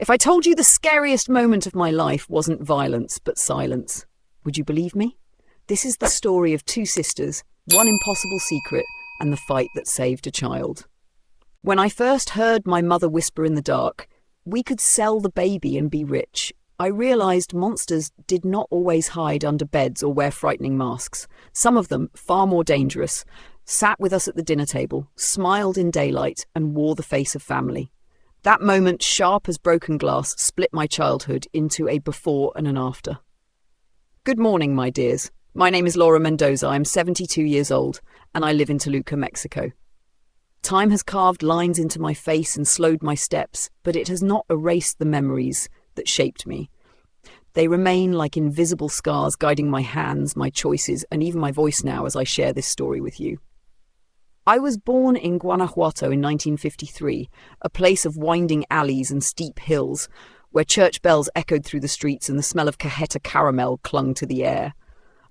If I told you the scariest moment of my life wasn't violence, but silence, would you believe me? This is the story of two sisters, one impossible secret, and the fight that saved a child. When I first heard my mother whisper in the dark, "We could sell the baby and be rich," I realized monsters did not always hide under beds or wear frightening masks. Some of them, far more dangerous, sat with us at the dinner table, smiled in daylight, and wore the face of family. That moment, sharp as broken glass, split my childhood into a before and an after. Good morning, my dears. My name is Laura Mendoza. I'm 72 years old, and I live in Toluca, Mexico. Time has carved lines into my face and slowed my steps, but it has not erased the memories that shaped me. They remain like invisible scars guiding my hands, my choices, and even my voice now as I share this story with you. I was born in Guanajuato in 1953, a place of winding alleys and steep hills, where church bells echoed through the streets and the smell of cajeta caramel clung to the air.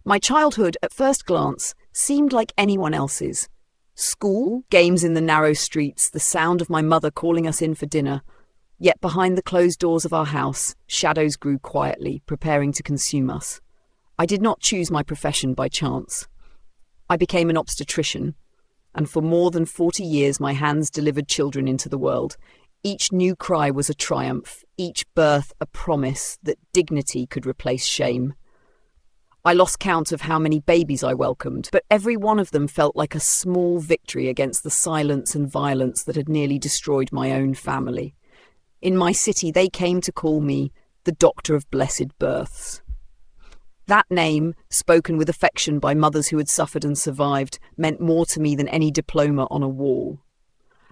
My childhood, at first glance, seemed like anyone else's. School, games in the narrow streets, the sound of my mother calling us in for dinner. Yet behind the closed doors of our house, shadows grew quietly, preparing to consume us. I did not choose my profession by chance. I became an obstetrician, and for more than 40 years my hands delivered children into the world. Each new cry was a triumph, each birth a promise that dignity could replace shame. I lost count of how many babies I welcomed, but every one of them felt like a small victory against the silence and violence that had nearly destroyed my own family. In my city, they came to call me the Doctor of Blessed Births. That name, spoken with affection by mothers who had suffered and survived, meant more to me than any diploma on a wall.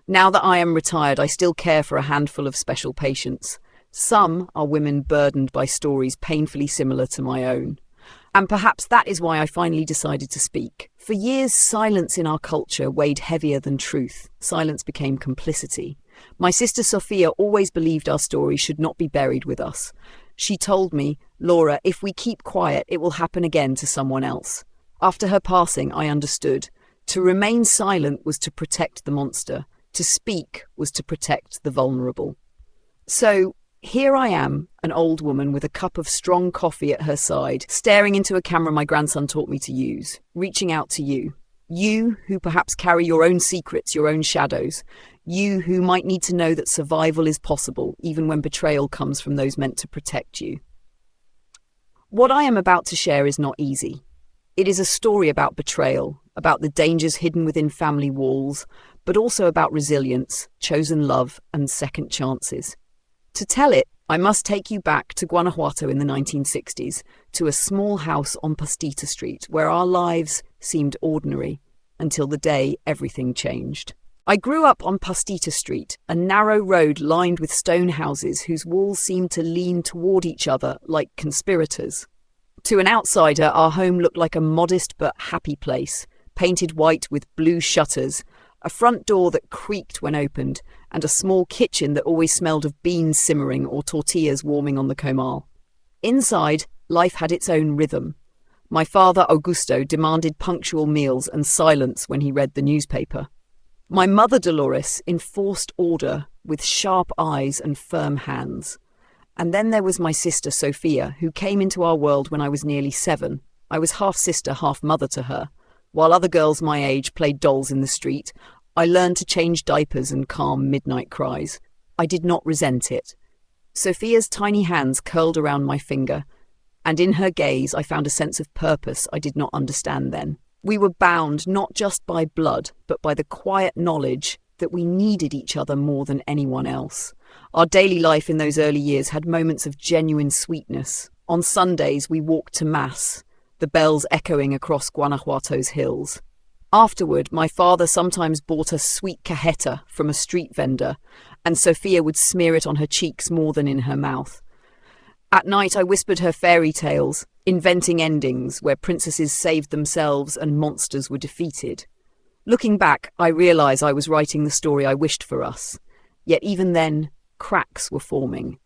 Now that I am retired, I still care for a handful of special patients. Some are women burdened by stories painfully similar to my own. And perhaps that is why I finally decided to speak. For years, silence in our culture weighed heavier than truth. Silence became complicity. My sister Sophia always believed our story should not be buried with us. She told me, "Laura, if we keep quiet, it will happen again to someone else." After her passing, I understood. To remain silent was to protect the monster. To speak was to protect the vulnerable. So, here I am, an old woman with a cup of strong coffee at her side, staring into a camera my grandson taught me to use, reaching out to you. You who perhaps carry your own secrets, your own shadows. You who might need to know that survival is possible, even when betrayal comes from those meant to protect you. What I am about to share is not easy. It is a story about betrayal, about the dangers hidden within family walls, but also about resilience, chosen love, and second chances. To tell it, I must take you back to Guanajuato in the 1960s, to a small house on Pastita Street, where our lives seemed ordinary, until the day everything changed. I grew up on Pastita Street, a narrow road lined with stone houses whose walls seemed to lean toward each other like conspirators. To an outsider, our home looked like a modest but happy place, painted white with blue shutters, a front door that creaked when opened, and a small kitchen that always smelled of beans simmering or tortillas warming on the comal. Inside, life had its own rhythm. My father, Augusto, demanded punctual meals and silence when he read the newspaper. My mother, Dolores, enforced order with sharp eyes and firm hands. And then there was my sister, Sophia, who came into our world when I was nearly 7. I was half sister, half mother to her. While other girls my age played dolls in the street, I learned to change diapers and calm midnight cries. I did not resent it. Sophia's tiny hands curled around my finger, and in her gaze I found a sense of purpose I did not understand then. We were bound not just by blood, but by the quiet knowledge that we needed each other more than anyone else. Our daily life in those early years had moments of genuine sweetness. On Sundays, we walked to Mass, the bells echoing across Guanajuato's hills. Afterward, my father sometimes bought us sweet cajeta from a street vendor, and Sophia would smear it on her cheeks more than in her mouth. At night, I whispered her fairy tales, inventing endings where princesses saved themselves and monsters were defeated. Looking back, I realize I was writing the story I wished for us. Yet even then, cracks were forming.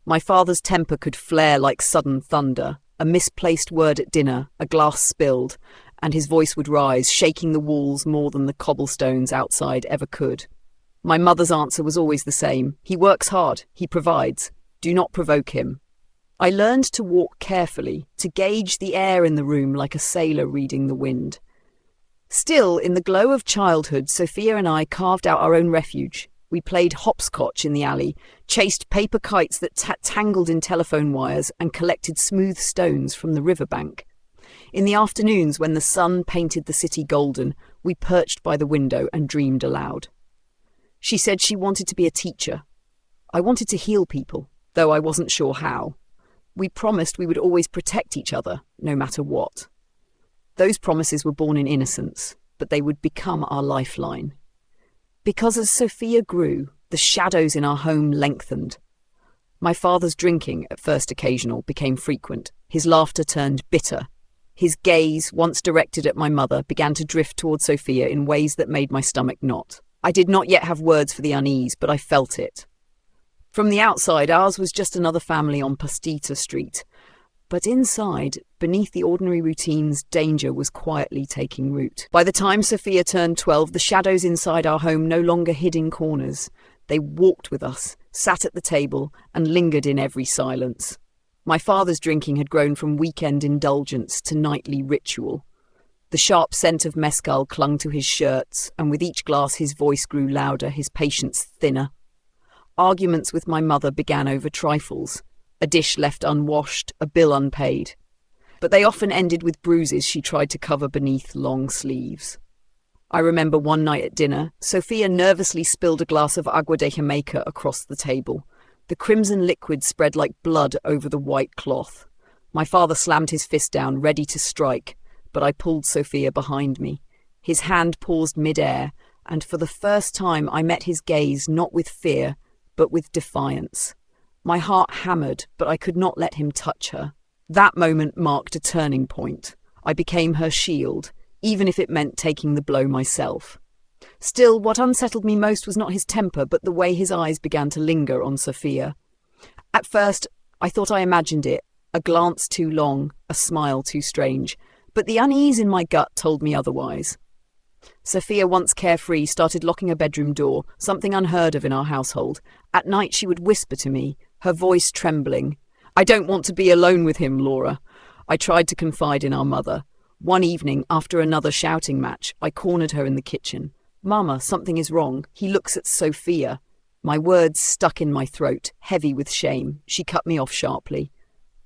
My father's temper could flare like sudden thunder. A misplaced word at dinner, a glass spilled, and his voice would rise, shaking the walls more than the cobblestones outside ever could. My mother's answer was always the same. He works hard, he provides. Do not provoke him. I learned to walk carefully, to gauge the air in the room like a sailor reading the wind. Still, in the glow of childhood, Sophia and I carved out our own refuge. We played hopscotch in the alley, chased paper kites that tangled in telephone wires, and collected smooth stones from the riverbank. In the afternoons, when the sun painted the city golden, we perched by the window and dreamed aloud. She said she wanted to be a teacher. I wanted to heal people, though I wasn't sure how. We promised we would always protect each other, no matter what. Those promises were born in innocence, but they would become our lifeline. Because as Sophia grew, the shadows in our home lengthened. My father's drinking, at first occasional, became frequent. His laughter turned bitter. His gaze, once directed at my mother, began to drift toward Sophia in ways that made my stomach knot. I did not yet have words for the unease, but I felt it. From the outside, ours was just another family on Pastita Street. But inside, beneath the ordinary routines, danger was quietly taking root. By the time Sophia turned 12, the shadows inside our home no longer hid in corners. They walked with us, sat at the table, and lingered in every silence. My father's drinking had grown from weekend indulgence to nightly ritual. The sharp scent of mezcal clung to his shirts, and with each glass his voice grew louder, his patience thinner. Arguments with my mother began over trifles. A dish left unwashed, a bill unpaid. But they often ended with bruises she tried to cover beneath long sleeves. I remember one night at dinner, Sophia nervously spilled a glass of agua de Jamaica across the table. The crimson liquid spread like blood over the white cloth. My father slammed his fist down, ready to strike, but I pulled Sophia behind me. His hand paused mid-air, and for the first time I met his gaze not with fear, but with defiance. My heart hammered, but I could not let him touch her. That moment marked a turning point. I became her shield, even if it meant taking the blow myself. Still, what unsettled me most was not his temper, but the way his eyes began to linger on Sophia. At first, I thought I imagined it, a glance too long, a smile too strange, but the unease in my gut told me otherwise. Sophia, once carefree, started locking her bedroom door, something unheard of in our household. At night she would whisper to me, her voice trembling, "I don't want to be alone with him, Laura." I tried to confide in our mother. One evening, after another shouting match, I cornered her in the kitchen. "Mama, something is wrong. He looks at Sophia." My words stuck in my throat, heavy with shame. She cut me off sharply.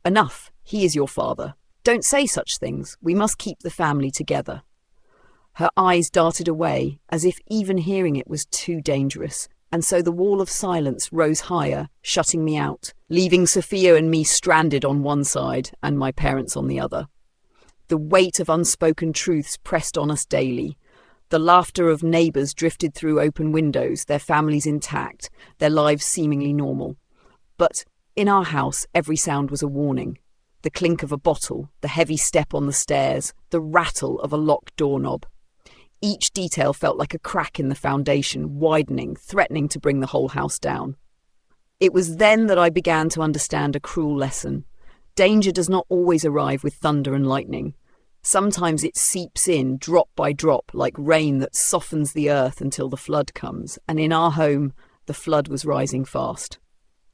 "Enough. He is your father. Don't say such things. We must keep the family together." Her eyes darted away, as if even hearing it was too dangerous, and so the wall of silence rose higher, shutting me out, leaving Sophia and me stranded on one side and my parents on the other. The weight of unspoken truths pressed on us daily. The laughter of neighbours drifted through open windows, their families intact, their lives seemingly normal. But in our house, every sound was a warning. The clink of a bottle, the heavy step on the stairs, the rattle of a locked doorknob. Each detail felt like a crack in the foundation, widening, threatening to bring the whole house down. It was then that I began to understand a cruel lesson. Danger does not always arrive with thunder and lightning. Sometimes it seeps in, drop by drop, like rain that softens the earth until the flood comes, and in our home, the flood was rising fast.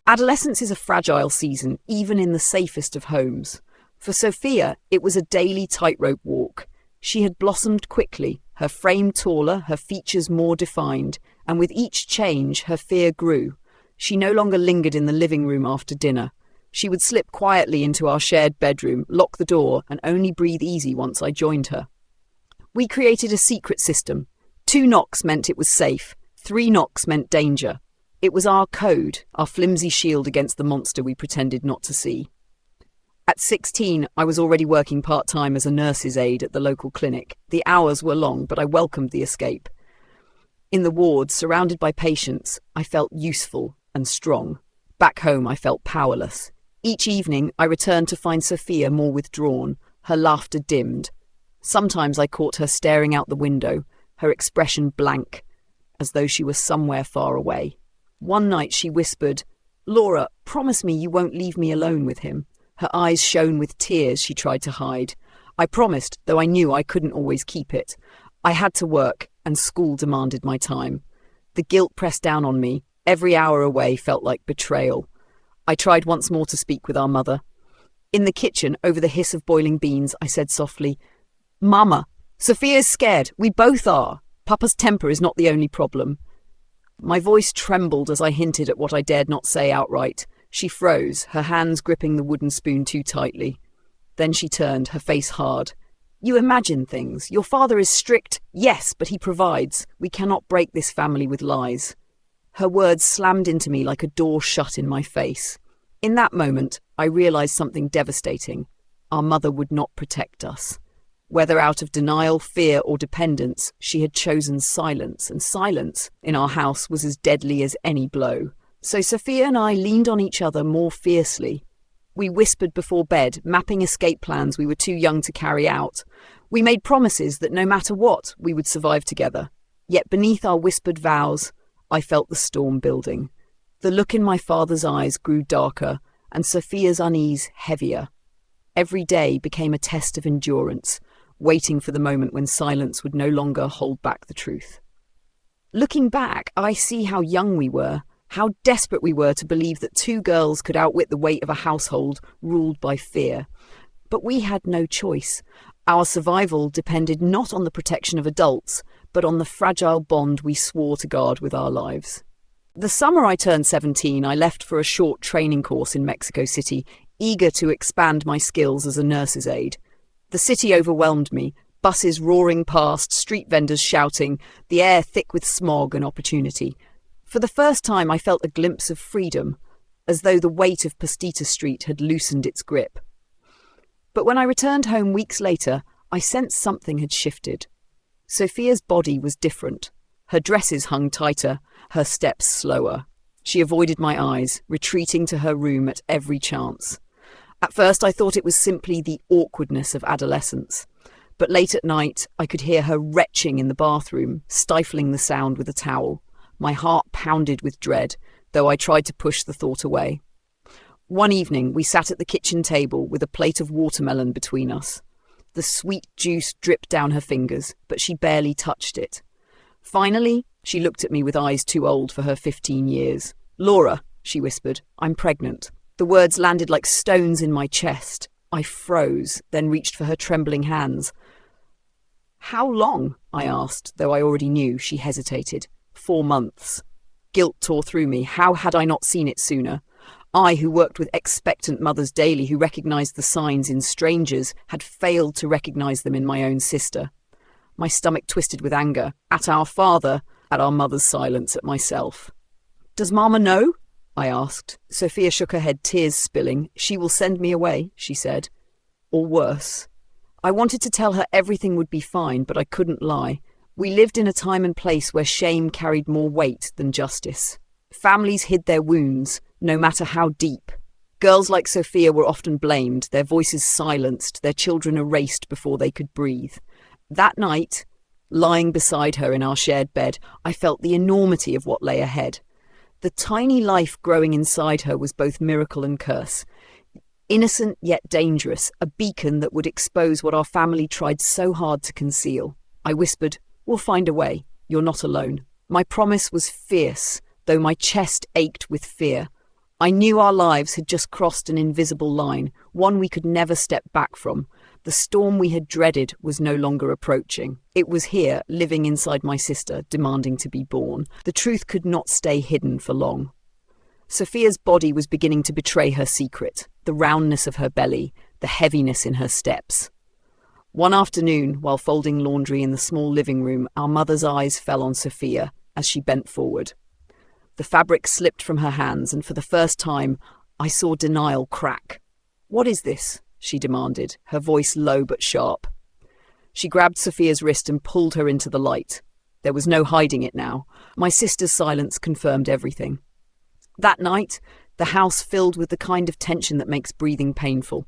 Adolescence is a fragile season, even in the safest of homes. For Sophia, it was a daily tightrope walk. She had blossomed quickly, her frame taller, her features more defined, and with each change her fear grew. She no longer lingered in the living room after dinner. She would slip quietly into our shared bedroom, lock the door, and only breathe easy once I joined her. We created a secret system. 2 knocks meant it was safe, 3 knocks meant danger. It was our code, our flimsy shield against the monster we pretended not to see. At 16, I was already working part-time as a nurse's aide at the local clinic. The hours were long, but I welcomed the escape. In the ward, surrounded by patients, I felt useful and strong. Back home, I felt powerless. Each evening, I returned to find Sophia more withdrawn, her laughter dimmed. Sometimes I caught her staring out the window, her expression blank, as though she was somewhere far away. One night she whispered, "Laura, promise me you won't leave me alone with him." Her eyes shone with tears she tried to hide. I promised, though I knew I couldn't always keep it. I had to work, and school demanded my time. The guilt pressed down on me. Every hour away felt like betrayal. I tried once more to speak with our mother. In the kitchen, over the hiss of boiling beans, I said softly, "Mama, Sophia's scared. We both are. Papa's temper is not the only problem." My voice trembled as I hinted at what I dared not say outright. She froze, her hands gripping the wooden spoon too tightly. Then she turned, her face hard. "You imagine things. Your father is strict, yes, but he provides. We cannot break this family with lies." Her words slammed into me like a door shut in my face. In that moment, I realized something devastating. Our mother would not protect us. Whether out of denial, fear, or dependence, she had chosen silence, and silence in our house was as deadly as any blow. So Sophia and I leaned on each other more fiercely. We whispered before bed, mapping escape plans we were too young to carry out. We made promises that no matter what, we would survive together. Yet beneath our whispered vows, I felt the storm building. The look in my father's eyes grew darker, and Sophia's unease heavier. Every day became a test of endurance, waiting for the moment when silence would no longer hold back the truth. Looking back, I see how young we were, how desperate we were to believe that two girls could outwit the weight of a household ruled by fear. But we had no choice. Our survival depended not on the protection of adults, but on the fragile bond we swore to guard with our lives. The summer I turned 17, I left for a short training course in Mexico City, eager to expand my skills as a nurse's aide. The city overwhelmed me, buses roaring past, street vendors shouting, the air thick with smog and opportunity. For the first time I felt a glimpse of freedom, as though the weight of Pastita Street had loosened its grip. But when I returned home weeks later, I sensed something had shifted. Sophia's body was different. Her dresses hung tighter, her steps slower. She avoided my eyes, retreating to her room at every chance. At first I thought it was simply the awkwardness of adolescence. But late at night I could hear her retching in the bathroom, stifling the sound with a towel. My heart pounded with dread, though I tried to push the thought away. One evening we sat at the kitchen table with a plate of watermelon between us. The sweet juice dripped down her fingers, but she barely touched it. Finally, she looked at me with eyes too old for her 15 years. "Laura," she whispered, "I'm pregnant." The words landed like stones in my chest. I froze, then reached for her trembling hands. "How long?" I asked, though I already knew. She hesitated. 4 months. Guilt tore through me. How had I not seen it sooner? I, who worked with expectant mothers daily, who recognized the signs in strangers, had failed to recognize them in my own sister. My stomach twisted with anger. At our father, at our mother's silence, at myself. "Does Mama know?" I asked. Sophia shook her head, tears spilling. "She will send me away," she said. Or worse. I wanted to tell her everything would be fine, but I couldn't lie. We lived in a time and place where shame carried more weight than justice. Families hid their wounds, no matter how deep. Girls like Sophia were often blamed, their voices silenced, their children erased before they could breathe. That night, lying beside her in our shared bed, I felt the enormity of what lay ahead. The tiny life growing inside her was both miracle and curse. Innocent yet dangerous, a beacon that would expose what our family tried so hard to conceal. I whispered, "We'll find a way. You're not alone." My promise was fierce, though my chest ached with fear. I knew our lives had just crossed an invisible line, one we could never step back from. The storm we had dreaded was no longer approaching. It was here, living inside my sister, demanding to be born. The truth could not stay hidden for long. Sophia's body was beginning to betray her secret, the roundness of her belly, the heaviness in her steps. One afternoon, while folding laundry in the small living room, our mother's eyes fell on Sophia as she bent forward. The fabric slipped from her hands, and for the first time, I saw denial crack. "What is this?" she demanded, her voice low but sharp. She grabbed Sophia's wrist and pulled her into the light. There was no hiding it now. My sister's silence confirmed everything. That night, the house filled with the kind of tension that makes breathing painful.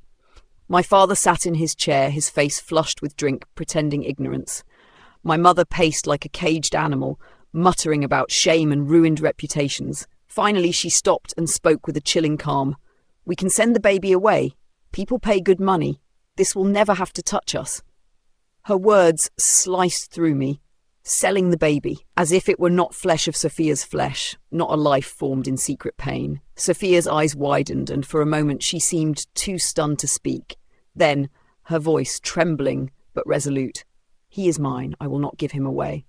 My father sat in his chair, his face flushed with drink, pretending ignorance. My mother paced like a caged animal, muttering about shame and ruined reputations. Finally, she stopped and spoke with a chilling calm. "We can send the baby away. People pay good money. This will never have to touch us." Her words sliced through me. selling the baby, as if it were not flesh of Sophia's flesh, not a life formed in secret pain. Sophia's eyes widened, and for a moment she seemed too stunned to speak. Then, her voice trembling but resolute. "He is mine. I will not give him away."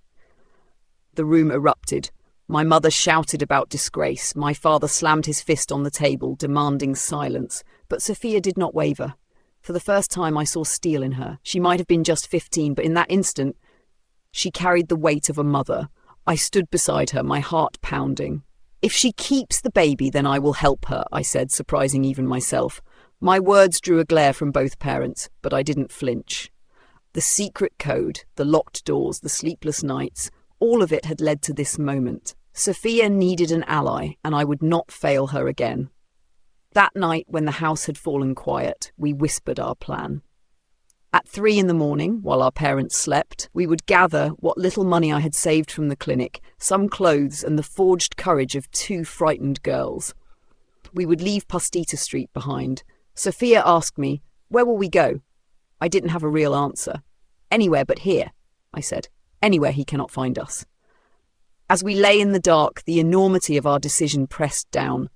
The room erupted. My mother shouted about disgrace. My father slammed his fist on the table, demanding silence. But Sophia did not waver. For the first time I saw steel in her. She might have been just 15, but in that instant, she carried the weight of a mother. I stood beside her, my heart pounding. "If she keeps the baby, then I will help her," I said, surprising even myself. My words drew a glare from both parents, but I didn't flinch. The secret code, the locked doors, the sleepless nights, all of it had led to this moment. Sophia needed an ally, and I would not fail her again. That night, when the house had fallen quiet, we whispered our plan. At 3 a.m, while our parents slept, we would gather what little money I had saved from the clinic, some clothes and the forged courage of 2 frightened girls. We would leave Pastita Street behind. Sophia asked me, "Where will we go?" I didn't have a real answer. "Anywhere but here," I said. "Anywhere he cannot find us." As we lay in the dark, the enormity of our decision pressed down.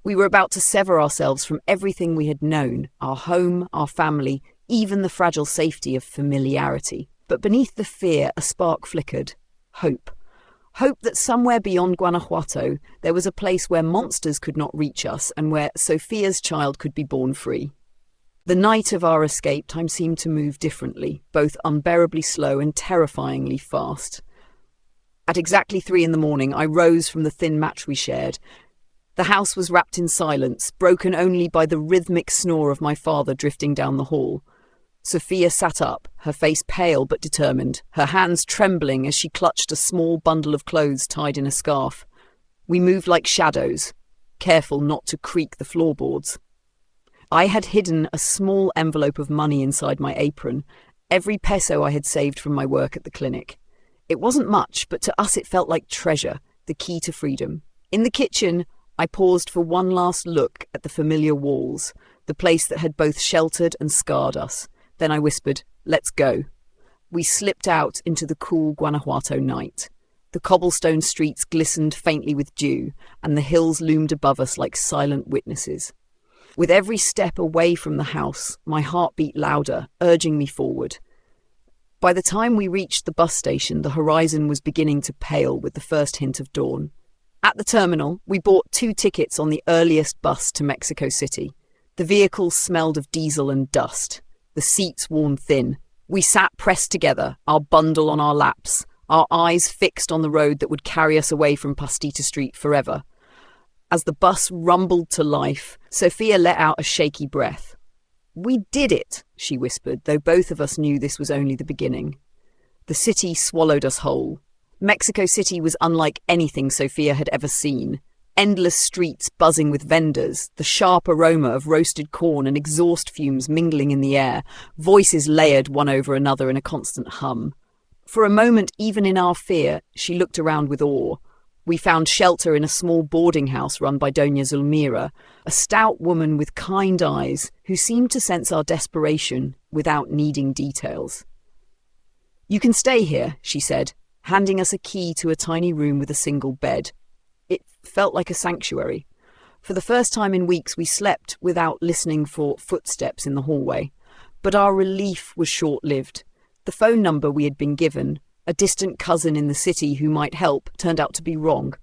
We were about to sever ourselves from everything we had known, our home, our family, even the fragile safety of familiarity. But beneath the fear, a spark flickered. Hope. Hope that somewhere beyond Guanajuato, there was a place where monsters could not reach us and where Sophia's child could be born free. The night of our escape, time seemed to move differently, both unbearably slow and terrifyingly fast. At exactly 3 a.m, I rose from the thin match we shared. The house was wrapped in silence, broken only by the rhythmic snore of my father drifting down the hall. Sophia sat up, her face pale but determined, her hands trembling as she clutched a small bundle of clothes tied in a scarf. We moved like shadows, careful not to creak the floorboards. I had hidden a small envelope of money inside my apron, every peso I had saved from my work at the clinic. It wasn't much, but to us it felt like treasure, the key to freedom. In the kitchen, I paused for one last look at the familiar walls, the place that had both sheltered and scarred us. Then I whispered, "Let's go." We slipped out into the cool Guanajuato night. The cobblestone streets glistened faintly with dew, and the hills loomed above us like silent witnesses. With every step away from the house, my heart beat louder, urging me forward. By the time we reached the bus station, the horizon was beginning to pale with the first hint of dawn. At the terminal, we bought 2 tickets on the earliest bus to Mexico City. The vehicles smelled of diesel and dust, the seats worn thin. We sat pressed together, our bundle on our laps, our eyes fixed on the road that would carry us away from Pastita Street forever. As the bus rumbled to life, Sophia let out a shaky breath. "We did it," she whispered, though both of us knew this was only the beginning. The city swallowed us whole. Mexico City was unlike anything Sophia had ever seen. Endless streets buzzing with vendors, the sharp aroma of roasted corn and exhaust fumes mingling in the air, voices layered one over another in a constant hum. For a moment, even in our fear, she looked around with awe. We found shelter in a small boarding house run by Doña Zulmira, a stout woman with kind eyes who seemed to sense our desperation without needing details. "You can stay here," she said, handing us a key to a tiny room with a single bed. It felt like a sanctuary. For the first time in weeks, we slept without listening for footsteps in the hallway. But our relief was short-lived. The phone number we had been given, a distant cousin in the city who might help, turned out to be wrong.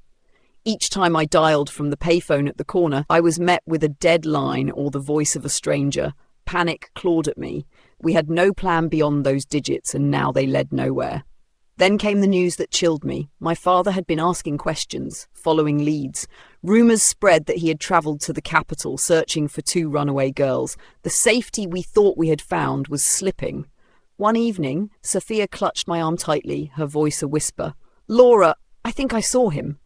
Each time I dialed from the payphone at the corner, I was met with a dead line or the voice of a stranger. Panic clawed at me. We had no plan beyond those digits, and now they led nowhere. Then came the news that chilled me. My father had been asking questions, following leads. Rumours spread that he had travelled to the capital, searching for 2 runaway girls. The safety we thought we had found was slipping. One evening, Sophia clutched my arm tightly, her voice a whisper. "Laura, I think I saw him.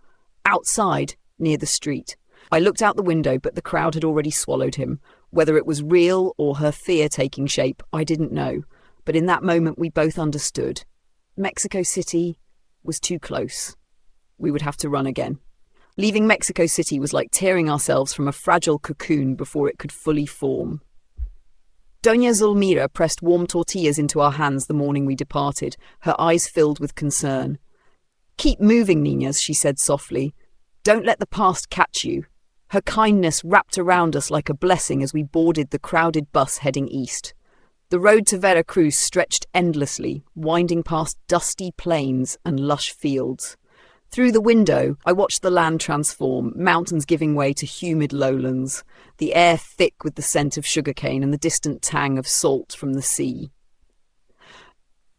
Outside, near the street." I looked out the window, but the crowd had already swallowed him. Whether it was real or her fear taking shape, I didn't know. But in that moment, we both understood. Mexico City was too close. We would have to run again. Leaving Mexico City was like tearing ourselves from a fragile cocoon before it could fully form. Doña Zulmira pressed warm tortillas into our hands the morning we departed, her eyes filled with concern. "Keep moving, niñas," she said softly. "Don't let the past catch you." Her kindness wrapped around us like a blessing as we boarded the crowded bus heading east. The road to Veracruz stretched endlessly, winding past dusty plains and lush fields. Through the window, I watched the land transform, mountains giving way to humid lowlands, the air thick with the scent of sugarcane and the distant tang of salt from the sea.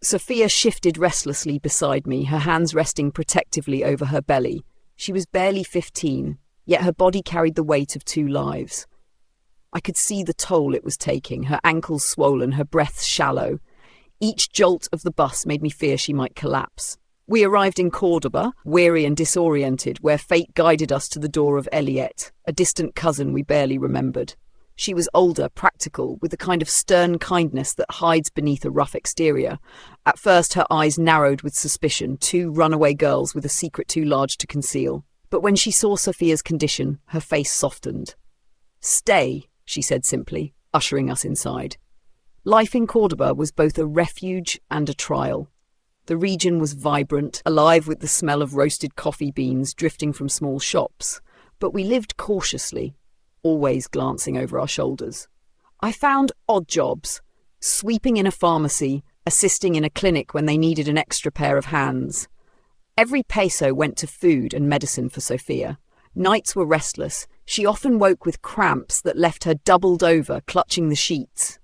Sophia shifted restlessly beside me, her hands resting protectively over her belly. She was barely 15, yet her body carried the weight of 2 lives. I could see the toll it was taking, her ankles swollen, her breath shallow. Each jolt of the bus made me fear she might collapse. We arrived in Córdoba, weary and disoriented, where fate guided us to the door of Eliette, a distant cousin we barely remembered. She was older, practical, with the kind of stern kindness that hides beneath a rough exterior. At first her eyes narrowed with suspicion, 2 runaway girls with a secret too large to conceal. But when she saw Sophia's condition, her face softened. "Stay," she said simply, ushering us inside. Life in Córdoba was both a refuge and a trial. The region was vibrant, alive with the smell of roasted coffee beans drifting from small shops, but we lived cautiously, always glancing over our shoulders. I found odd jobs, sweeping in a pharmacy, assisting in a clinic when they needed an extra pair of hands. Every peso went to food and medicine for Sophia. Nights were restless. She often woke with cramps that left her doubled over, clutching the sheets.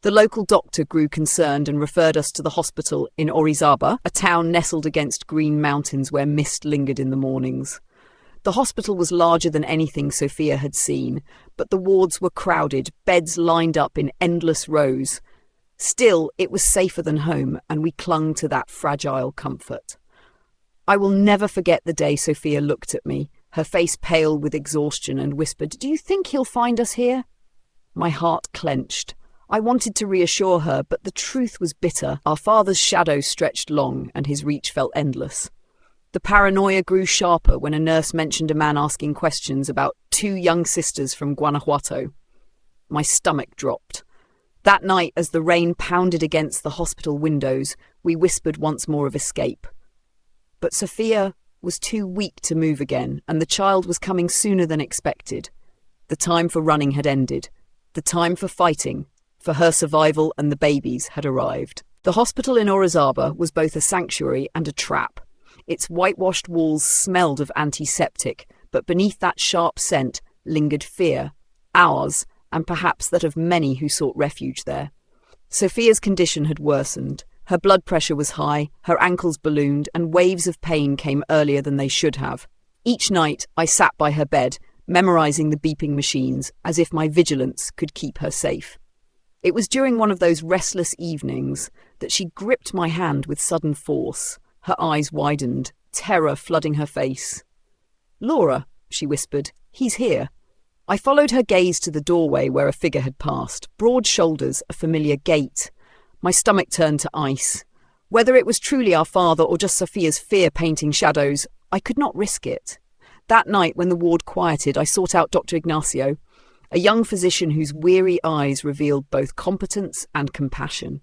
The local doctor grew concerned and referred us to the hospital in Orizaba, a town nestled against green mountains where mist lingered in the mornings. The hospital was larger than anything Sophia had seen, but the wards were crowded, beds lined up in endless rows. Still, it was safer than home, and we clung to that fragile comfort. I will never forget the day Sophia looked at me, her face pale with exhaustion, and whispered, "Do you think he'll find us here?" My heart clenched. I wanted to reassure her, but the truth was bitter. Our father's shadow stretched long, and his reach felt endless. The paranoia grew sharper when a nurse mentioned a man asking questions about 2 young sisters from Guanajuato. My stomach dropped. That night, as the rain pounded against the hospital windows, we whispered once more of escape. But Sophia was too weak to move again, and the child was coming sooner than expected. The time for running had ended. The time for fighting, for her survival and the baby's, had arrived. The hospital in Orizaba was both a sanctuary and a trap. Its whitewashed walls smelled of antiseptic, but beneath that sharp scent lingered fear, ours, and perhaps that of many who sought refuge there. Sophia's condition had worsened. Her blood pressure was high, her ankles ballooned, and waves of pain came earlier than they should have. Each night I sat by her bed, memorizing the beeping machines, as if my vigilance could keep her safe. It was during one of those restless evenings that she gripped my hand with sudden force. Her eyes widened, terror flooding her face. "Laura," she whispered, "he's here." I followed her gaze to the doorway where a figure had passed, broad shoulders, a familiar gait. My stomach turned to ice. Whether it was truly our father or just Sophia's fear painting shadows, I could not risk it. That night, when the ward quieted, I sought out Dr. Ignacio, a young physician whose weary eyes revealed both competence and compassion.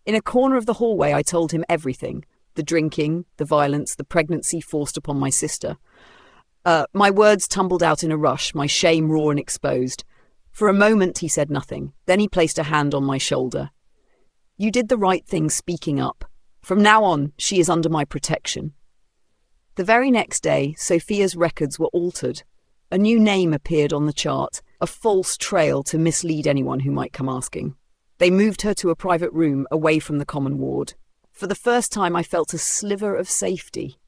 In a corner of the hallway, I told him everything: the drinking, the violence, the pregnancy forced upon my sister. My words tumbled out in a rush, my shame raw and exposed. For a moment, he said nothing. Then he placed a hand on my shoulder. "You did the right thing speaking up. From now on, she is under my protection." The very next day, Sophia's records were altered. A new name appeared on the chart, a false trail to mislead anyone who might come asking. They moved her to a private room away from the common ward. For the first time, I felt a sliver of safety.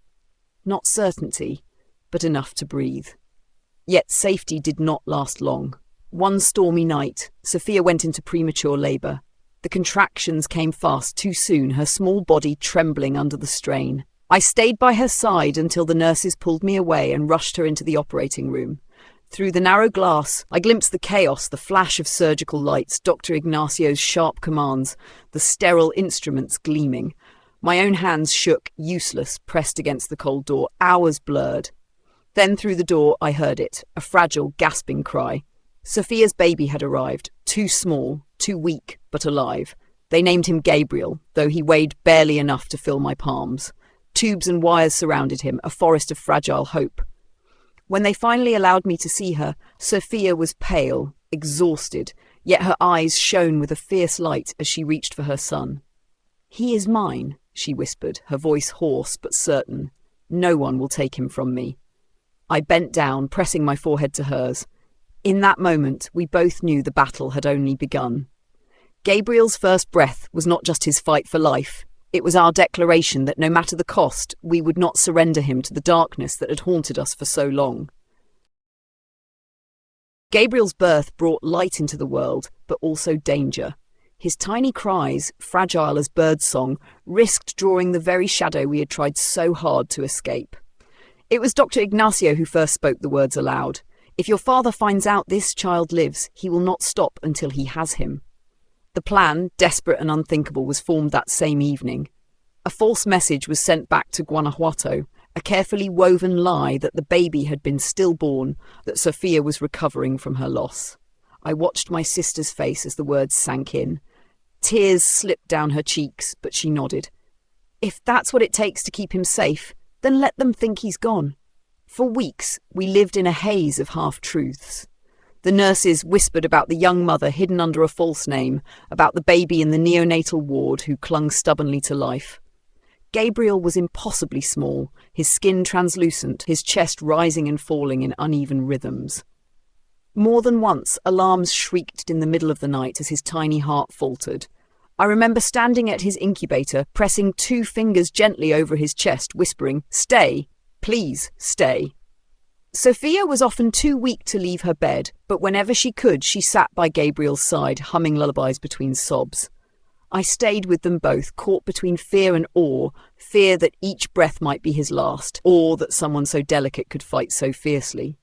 Not certainty, but enough to breathe. Yet safety did not last long. One stormy night, Sophia went into premature labour. The contractions came fast too soon, her small body trembling under the strain. I stayed by her side until the nurses pulled me away and rushed her into the operating room. Through the narrow glass, I glimpsed the chaos, the flash of surgical lights, Dr. Ignacio's sharp commands, the sterile instruments gleaming. My own hands shook, useless, pressed against the cold door, hours blurred. Then through the door I heard it, a fragile, gasping cry. Sophia's baby had arrived, too small, too weak, but alive. They named him Gabriel, though he weighed barely enough to fill my palms. Tubes and wires surrounded him, a forest of fragile hope. When they finally allowed me to see her, Sophia was pale, exhausted, yet her eyes shone with a fierce light as she reached for her son. "He is mine," she whispered, her voice hoarse but certain. "No one will take him from me." I bent down, pressing my forehead to hers. In that moment, we both knew the battle had only begun. Gabriel's first breath was not just his fight for life. It was our declaration that no matter the cost, we would not surrender him to the darkness that had haunted us for so long. Gabriel's birth brought light into the world, but also danger. His tiny cries, fragile as birdsong, risked drawing the very shadow we had tried so hard to escape. It was Dr. Ignacio who first spoke the words aloud. "If your father finds out this child lives, he will not stop until he has him." The plan, desperate and unthinkable, was formed that same evening. A false message was sent back to Guanajuato, a carefully woven lie that the baby had been stillborn, that Sophia was recovering from her loss. I watched my sister's face as the words sank in. Tears slipped down her cheeks, but she nodded. "If that's what it takes to keep him safe, then let them think he's gone." For weeks, we lived in a haze of half-truths. The nurses whispered about the young mother hidden under a false name, about the baby in the neonatal ward who clung stubbornly to life. Gabriel was impossibly small, his skin translucent, his chest rising and falling in uneven rhythms. More than once, alarms shrieked in the middle of the night as his tiny heart faltered. I remember standing at his incubator, pressing 2 fingers gently over his chest, whispering, "Stay, please, stay." Sophia was often too weak to leave her bed, but whenever she could, she sat by Gabriel's side, humming lullabies between sobs. I stayed with them both, caught between fear and awe, fear that each breath might be his last, awe that someone so delicate could fight so fiercely.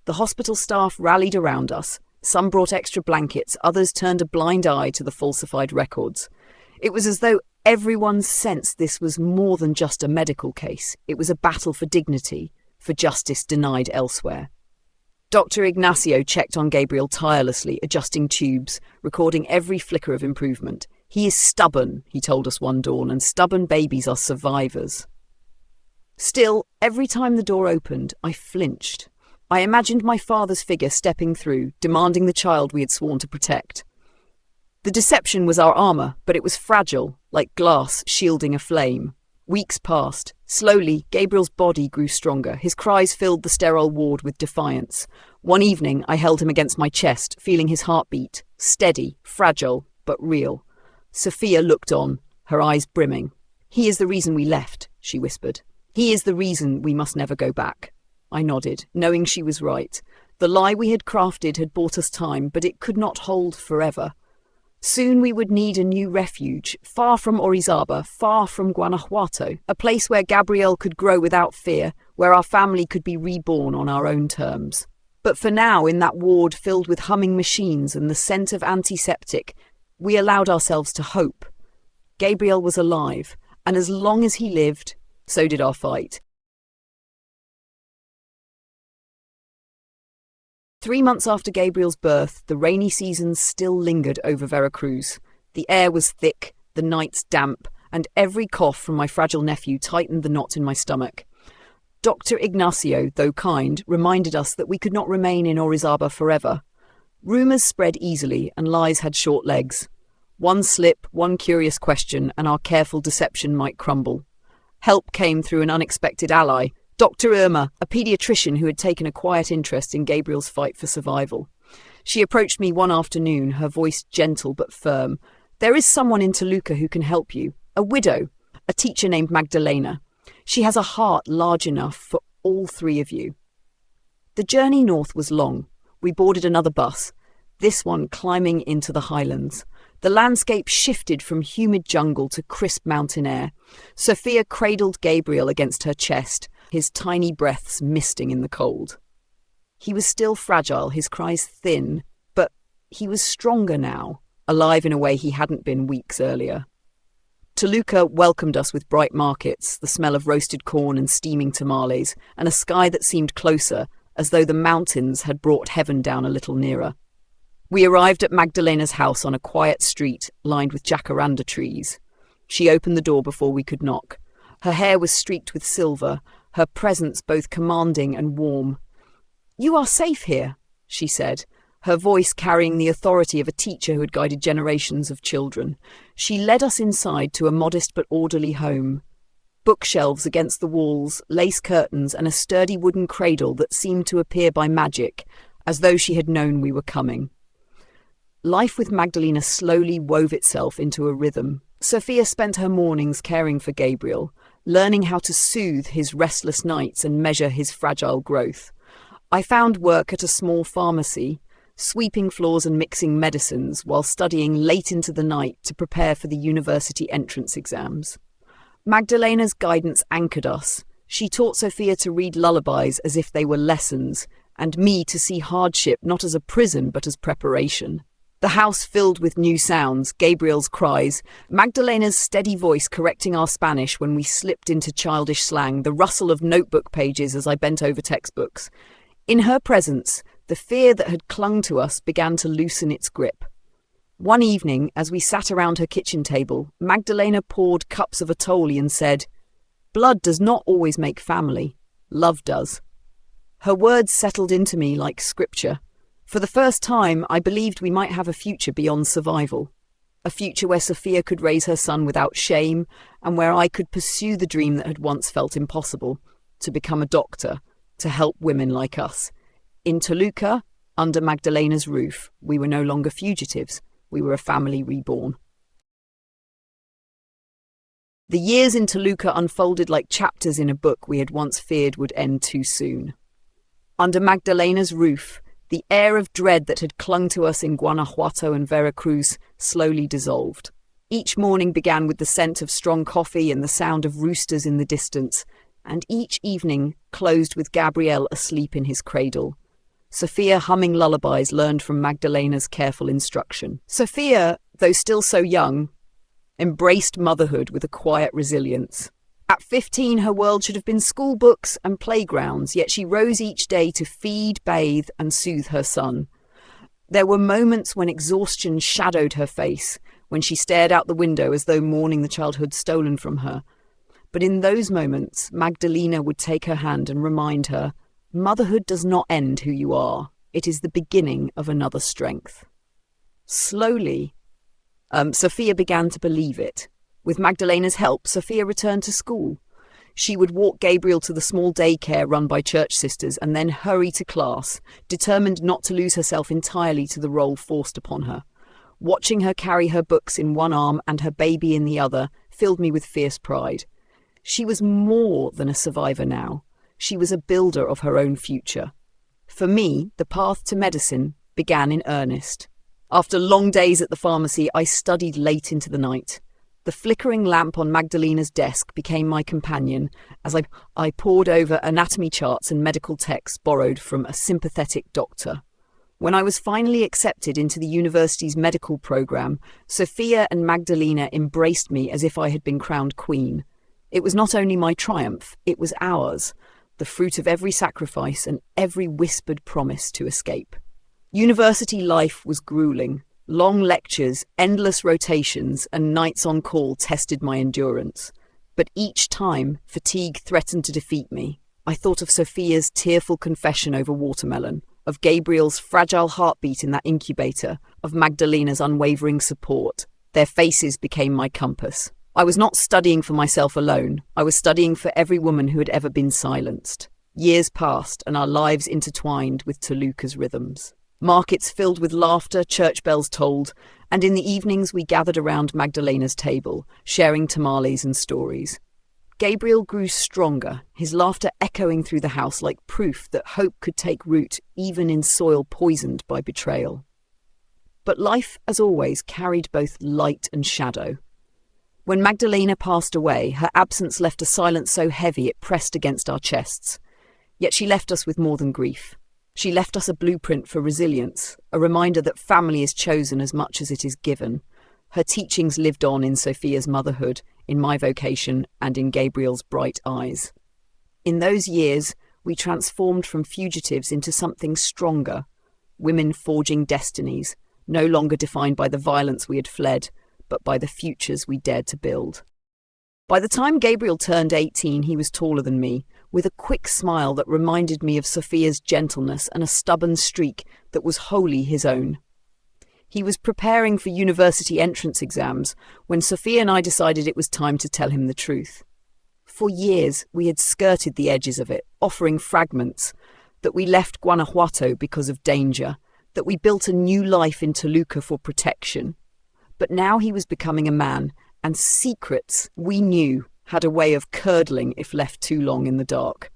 The hospital staff rallied around us. Some brought extra blankets, others turned a blind eye to the falsified records. It was as though everyone sensed this was more than just a medical case. It was a battle for dignity, for justice denied elsewhere. Dr. Ignacio checked on Gabriel tirelessly, adjusting tubes, recording every flicker of improvement. "He is stubborn," he told us one dawn, "and stubborn babies are survivors." Still, every time the door opened, I flinched. I imagined my father's figure stepping through, demanding the child we had sworn to protect. The deception was our armor, but it was fragile, like glass shielding a flame. Weeks passed. Slowly, Gabriel's body grew stronger. His cries filled the sterile ward with defiance. One evening, I held him against my chest, feeling his heartbeat. Steady, fragile, but real. Sophia looked on, her eyes brimming. "He is the reason we left," she whispered. "He is the reason we must never go back." I nodded, knowing she was right. The lie we had crafted had bought us time, but it could not hold forever. Soon we would need a new refuge, far from Orizaba, far from Guanajuato, a place where Gabriel could grow without fear, where our family could be reborn on our own terms. But for now, in that ward filled with humming machines and the scent of antiseptic, we allowed ourselves to hope. Gabriel was alive, and as long as he lived, so did our fight. 3 months after Gabriel's birth, the rainy season still lingered over Veracruz. The air was thick, the nights damp, and every cough from my fragile nephew tightened the knot in my stomach. Dr. Ignacio, though kind, reminded us that we could not remain in Orizaba forever. Rumours spread easily, and lies had short legs. One slip, one curious question, and our careful deception might crumble. Help came through an unexpected ally, Dr. Irma, a paediatrician who had taken a quiet interest in Gabriel's fight for survival. She approached me one afternoon, her voice gentle but firm. "There is someone in Toluca who can help you. A widow, a teacher named Magdalena. She has a heart large enough for all 3 of you." The journey north was long. We boarded another bus, this one climbing into the highlands. The landscape shifted from humid jungle to crisp mountain air. Sophia cradled Gabriel against her chest, his tiny breaths misting in the cold. He was still fragile, his cries thin, but he was stronger now, alive in a way he hadn't been weeks earlier. Toluca welcomed us with bright markets, the smell of roasted corn and steaming tamales, and a sky that seemed closer, as though the mountains had brought heaven down a little nearer. We arrived at Magdalena's house on a quiet street lined with jacaranda trees. She opened the door before we could knock. Her hair was streaked with silver, her presence both commanding and warm. "You are safe here," she said, her voice carrying the authority of a teacher who had guided generations of children. She led us inside to a modest but orderly home. Bookshelves against the walls, lace curtains, and a sturdy wooden cradle that seemed to appear by magic, as though she had known we were coming. Life with Magdalena slowly wove itself into a rhythm. Sophia spent her mornings caring for Gabriel, learning how to soothe his restless nights and measure his fragile growth. I found work at a small pharmacy, sweeping floors and mixing medicines while studying late into the night to prepare for the university entrance exams. Magdalena's guidance anchored us. She taught Sophia to read lullabies as if they were lessons, and me to see hardship not as a prison but as preparation. The house filled with new sounds, Gabriel's cries, Magdalena's steady voice correcting our Spanish when we slipped into childish slang, the rustle of notebook pages as I bent over textbooks. In her presence, the fear that had clung to us began to loosen its grip. One evening, as we sat around her kitchen table, Magdalena poured cups of Atoli and said, "Blood does not always make family. Love does." Her words settled into me like scripture. For the first time, I believed we might have a future beyond survival. A future where Sophia could raise her son without shame, and where I could pursue the dream that had once felt impossible, to become a doctor, to help women like us. In Toluca, under Magdalena's roof, we were no longer fugitives. We were a family reborn. The years in Toluca unfolded like chapters in a book we had once feared would end too soon. Under Magdalena's roof, the air of dread that had clung to us in Guanajuato and Veracruz slowly dissolved. Each morning began with the scent of strong coffee and the sound of roosters in the distance, and each evening closed with Gabriel asleep in his cradle. Sophia humming lullabies learned from Magdalena's careful instruction. Sophia, though still so young, embraced motherhood with a quiet resilience. At 15, her world should have been school books and playgrounds, yet she rose each day to feed, bathe, and soothe her son. There were moments when exhaustion shadowed her face, when she stared out the window as though mourning the childhood stolen from her. But in those moments, Magdalena would take her hand and remind her, "Motherhood does not end who you are. It is the beginning of another strength." Slowly, Sophia began to believe it. With Magdalena's help, Sophia returned to school. She would walk Gabriel to the small daycare run by church sisters and then hurry to class, determined not to lose herself entirely to the role forced upon her. Watching her carry her books in one arm and her baby in the other filled me with fierce pride. She was more than a survivor now. She was a builder of her own future. For me, the path to medicine began in earnest. After long days at the pharmacy, I studied late into the night. The flickering lamp on Magdalena's desk became my companion as I pored over anatomy charts and medical texts borrowed from a sympathetic doctor. When I was finally accepted into the university's medical program, Sophia and Magdalena embraced me as if I had been crowned queen. It was not only my triumph, it was ours, the fruit of every sacrifice and every whispered promise to escape. University life was grueling. Long lectures, endless rotations, and nights on call tested my endurance. But each time, fatigue threatened to defeat me. I thought of Sophia's tearful confession over watermelon, of Gabriel's fragile heartbeat in that incubator, of Magdalena's unwavering support. Their faces became my compass. I was not studying for myself alone. I was studying for every woman who had ever been silenced. Years passed, and our lives intertwined with Toluca's rhythms. Markets filled with laughter, church bells tolled, and in the evenings we gathered around Magdalena's table, sharing tamales and stories. Gabriel grew stronger, his laughter echoing through the house like proof that hope could take root even in soil poisoned by betrayal. But life, as always, carried both light and shadow. When Magdalena passed away, her absence left a silence so heavy it pressed against our chests. Yet she left us with more than grief. She left us a blueprint for resilience, a reminder that family is chosen as much as it is given. Her teachings lived on in Sophia's motherhood, in my vocation, and in Gabriel's bright eyes. In those years, we transformed from fugitives into something stronger. women forging destinies, no longer defined by the violence we had fled, but by the futures we dared to build. By the time Gabriel turned 18, he was taller than me, with a quick smile that reminded me of Sophia's gentleness and a stubborn streak that was wholly his own. He was preparing for university entrance exams when Sophia and I decided it was time to tell him the truth. For years, we had skirted the edges of it, offering fragments, that we left Guanajuato because of danger, that we built a new life in Toluca for protection. But now he was becoming a man, and secrets, we knew, had a way of curdling if left too long in the dark.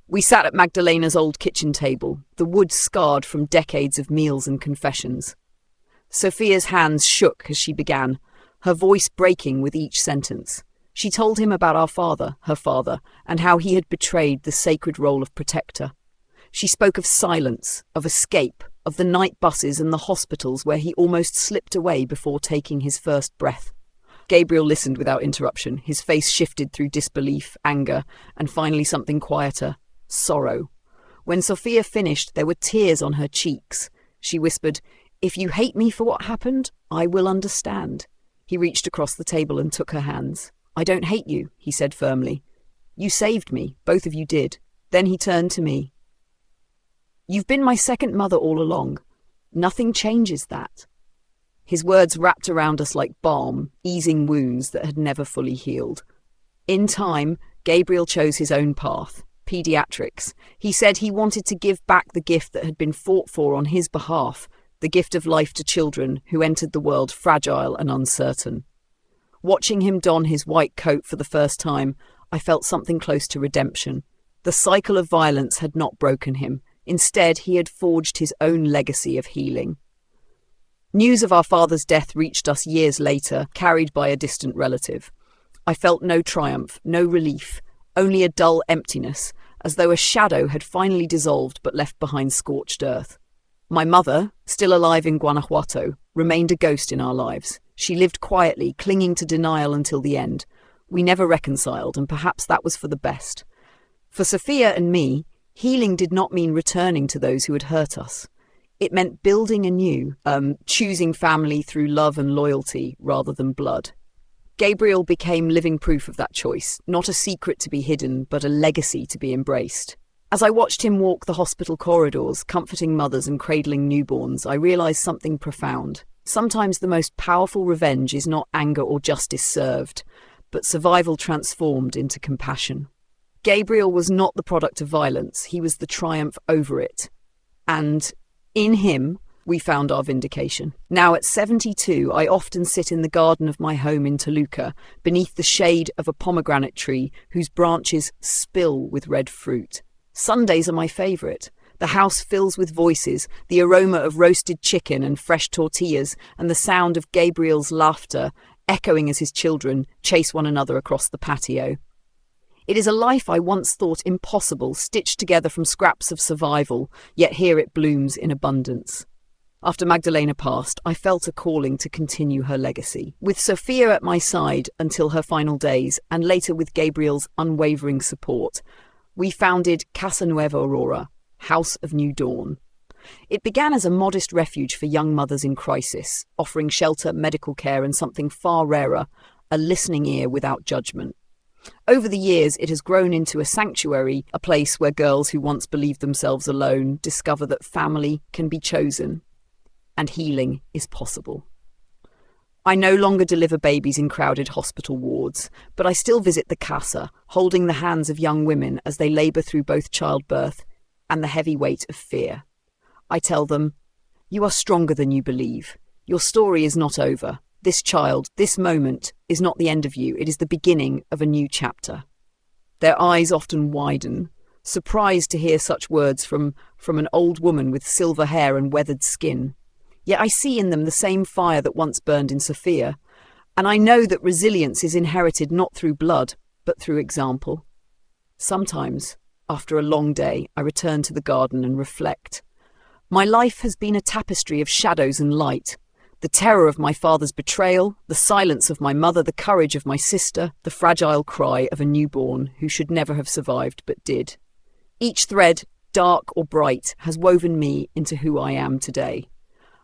We sat at Magdalena's old kitchen table, the wood scarred from decades of meals and confessions. Sophia's hands shook as she began, her voice breaking with each sentence. She told him about our father, her father, and how he had betrayed the sacred role of protector. She spoke of silence, of escape, of the night buses and the hospitals where he almost slipped away before taking his first breath. Gabriel listened without interruption. His face shifted through disbelief, anger, and finally something quieter, sorrow. When Sophia finished, there were tears on her cheeks. She whispered, "If you hate me for what happened, I will understand." He reached across the table and took her hands. "I don't hate you," he said firmly. "You saved me, both of you did." Then he turned to me. "You've been my second mother all along. Nothing changes that." His words wrapped around us like balm, easing wounds that had never fully healed. In time, Gabriel chose his own path, pediatrics. He said he wanted to give back the gift that had been fought for on his behalf, the gift of life to children who entered the world fragile and uncertain. Watching him don his white coat for the first time, I felt something close to redemption. The cycle of violence had not broken him. Instead, he had forged his own legacy of healing. News of our father's death reached us years later, carried by a distant relative. I felt no triumph, no relief, only a dull emptiness, as though a shadow had finally dissolved but left behind scorched earth. My mother, still alive in Guanajuato, remained a ghost in our lives. She lived quietly, clinging to denial until the end. We never reconciled, and perhaps that was for the best. For Sophia and me, healing did not mean returning to those who had hurt us. It meant building anew, choosing family through love and loyalty rather than blood. Gabriel became living proof of that choice, not a secret to be hidden, but a legacy to be embraced. As I watched him walk the hospital corridors, comforting mothers and cradling newborns, I realized something profound. Sometimes the most powerful revenge is not anger or justice served, but survival transformed into compassion. Gabriel was not the product of violence, he was the triumph over it. And in him, we found our vindication. Now at 72, I often sit in the garden of my home in Toluca, beneath the shade of a pomegranate tree whose branches spill with red fruit. Sundays are my favourite. The house fills with voices, the aroma of roasted chicken and fresh tortillas, and the sound of Gabriel's laughter echoing as his children chase one another across the patio. It is a life I once thought impossible, stitched together from scraps of survival, yet here it blooms in abundance. After Magdalena passed, I felt a calling to continue her legacy. With Sophia at my side until her final days, and later with Gabriel's unwavering support, we founded Casa Nueva Aurora, House of New Dawn. It began as a modest refuge for young mothers in crisis, offering shelter, medical care, and something far rarer, a listening ear without judgment. Over the years, it has grown into a sanctuary, a place where girls who once believed themselves alone discover that family can be chosen and healing is possible. I no longer deliver babies in crowded hospital wards, but I still visit the casa, holding the hands of young women as they labour through both childbirth and the heavy weight of fear. I tell them, "You are stronger than you believe. Your story is not over. This child, this moment, is not the end of you. It is the beginning of a new chapter." Their eyes often widen, surprised to hear such words from an old woman with silver hair and weathered skin. Yet I see in them the same fire that once burned in Sophia, and I know that resilience is inherited not through blood, but through example. Sometimes, after a long day, I return to the garden and reflect. My life has been a tapestry of shadows and light. The terror of my father's betrayal, the silence of my mother, the courage of my sister, the fragile cry of a newborn who should never have survived but did. Each thread dark or bright, has woven me into who I am today.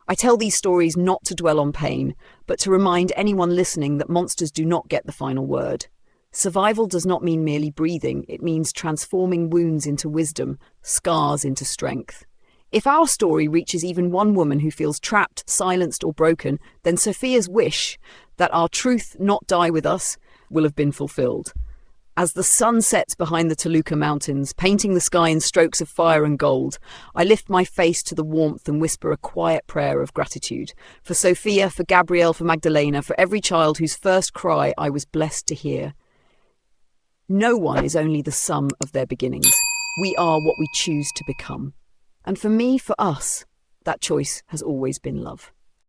I tell these stories not to dwell on pain, but to remind anyone listening that monsters do not get the final word. Survival does not mean merely breathing, it means transforming wounds into wisdom, scars into strength. If our story reaches even one woman who feels trapped, silenced, or broken, then Sophia's wish that our truth not die with us will have been fulfilled. As the sun sets behind the Toluca Mountains, painting the sky in strokes of fire and gold, I lift my face to the warmth and whisper a quiet prayer of gratitude. For Sophia, for Gabrielle, for Magdalena, for every child whose first cry I was blessed to hear. No one is only the sum of their beginnings. We are what we choose to become. And for me, for us, that choice has always been love.